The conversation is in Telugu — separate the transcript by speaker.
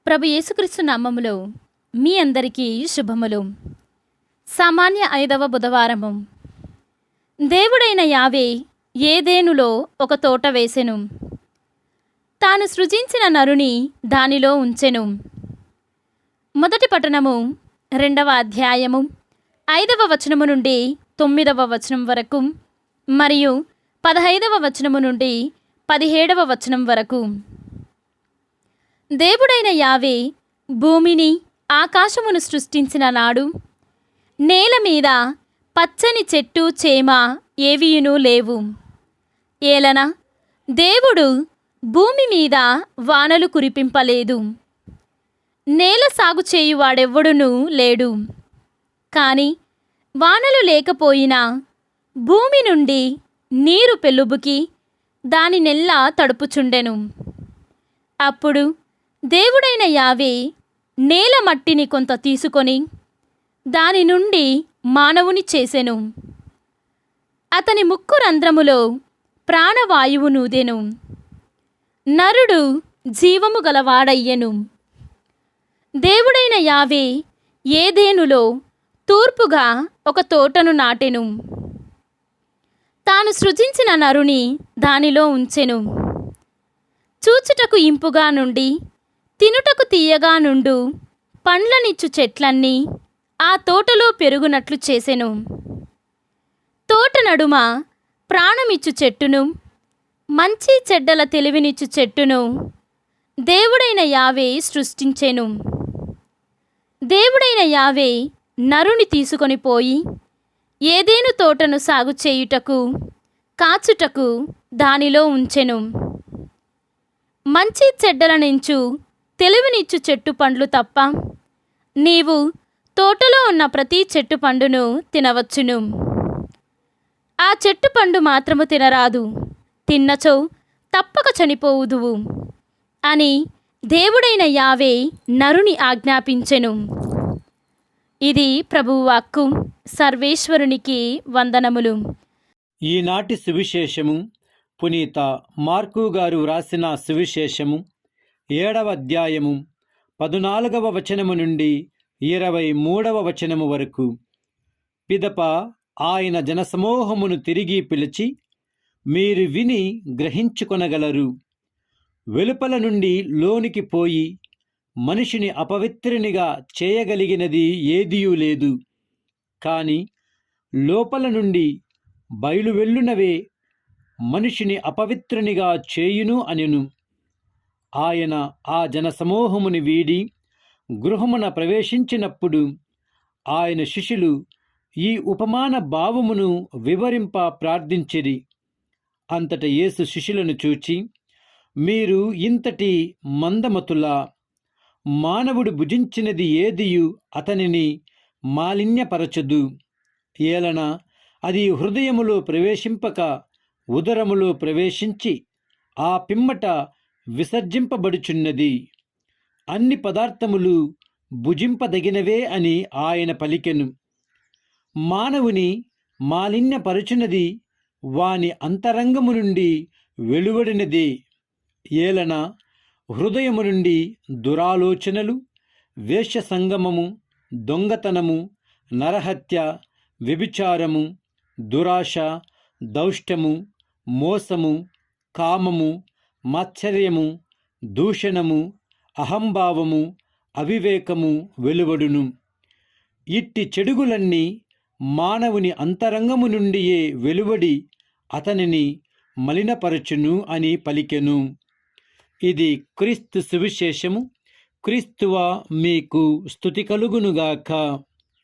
Speaker 1: ప్రభు యేసుక్రీస్తు నామములో మీ అందరికీ శుభములు. సామాన్య 5వ బుధవారము. దేవుడైన యావే ఏదేనులో ఒక తోట వేసెను. తాను సృజించిన నరుని దానిలో ఉంచెను. మొదటి పట్టణము 2వ అధ్యాయము 5వ వచనము నుండి 9వ వచనం వరకు మరియు 15వ వచనము నుండి 17వ వచనం వరకు. దేవుడైన యావే భూమిని ఆకాశమును సృష్టించిన నాడు నేల మీద పచ్చని చెట్టు చేమ ఏవియును లేవు. ఏలన దేవుడు భూమి మీద వానలు కురిపింపలేదు. నేల సాగు చేయువాడెవ్వడునూ లేడు. కాని వానలు లేకపోయినా భూమి నుండి నీరు పెళ్ళుబుకి దాని నెల్లా తడుపుచుండెను. అప్పుడు దేవుడైన యావే నేల మట్టిని కొంత తీసుకొని దాని నుండి మానవుని చేసెను. అతని ముక్కు రంధ్రములో ప్రాణవాయువు నూదెను. నరుడు జీవము గలవాడయ్యెను. దేవుడైన యావే ఏదేనులో తూర్పుగా ఒక తోటను నాటెను. తాను సృజించిన నరుని దానిలో ఉంచెను. చూచుటకు ఇంపుగా నుండి తినుటకు తీయగా నుండు పండ్లనిచ్చు చెట్లన్నీ ఆ తోటలో పెరుగునట్లు చేసెను. తోట నడుమ ప్రాణమిచ్చు చెట్టును మంచి చెడ్డల తెలివినిచ్చు చెట్టును దేవుడైన యావే సృష్టించెను. దేవుడైన యావే నరుని తీసుకొని పోయి ఏదేను తోటను సాగు చేయుటకు కాచుటకు దానిలో ఉంచెను. మంచి చెడ్డల నుంచు తెలివినిచ్చు చెట్టు పండ్లు తప్ప నీవు తోటలో ఉన్న ప్రతి చెట్టు పండును తినవచ్చును. ఆ చెట్టు పండు మాత్రము తినరాదు, తిన్నచో తప్పక చనిపోవుదువు అని దేవుడైన యావే నరుని ఆజ్ఞాపించెను. ఇది ప్రభువు వాక్కు. సర్వేశ్వరునికి వందనములు.
Speaker 2: ఈనాటి సువిశేషము పునీత మార్కు గారు వ్రాసిన సువిశేషము 7వ అధ్యాయము 14వ వచనము నుండి 23వ వచనము వరకు. పిదప ఆయన జనసమూహమును తిరిగి పిలిచి, మీరు విని గ్రహించుకొనగలరు. వెలుపల నుండి లోనికి పోయి మనిషిని అపవిత్రునిగా చేయగలిగినది ఏదియూ లేదు. కాని లోపల నుండి బయలువెళ్ళునవే మనిషిని అపవిత్రునిగా చేయును అనెను. ఆయన ఆ జనసమూహముని వీడి గృహమున ప్రవేశించినప్పుడు ఆయన శిష్యులు ఈ ఉపమాన భావమును వివరింప ప్రార్థించిరి. అంతట యేసు శిష్యులను చూచి, మీరు ఇంతటి మందమతులా? మానవుడు భుజించినది ఏదియు అతనిని మాలిన్యపరచదు. ఏలన అది హృదయములో ప్రవేశింపక ఉదరములో ప్రవేశించి ఆ పిమ్మట విసర్జింపబడుచున్నది. అన్ని పదార్థములు భుజింపదగినవే అని ఆయన పలికెను. మానవుని మాలిన్యపరచునది వాని అంతరంగము నుండి వెలువడినదే. ఏలన హృదయము నుండి దురాలోచనలు, వేశ్య సంగమము, దొంగతనము, నరహత్య, వ్యభిచారము, దురాశ, దౌష్టము, మోసము, కామము, మాత్సర్యము, దూషణము, అహంభావము, అవివేకము వెలువడును. ఇట్టి చెడుగులన్నీ మానవుని అంతరంగము నుండియే వెలువడి అతనిని మలినపరచును అని పలికెను. ఇది క్రీస్తు సువిశేషము. క్రీస్తువా మీకు స్తుతి కలుగునుగాక.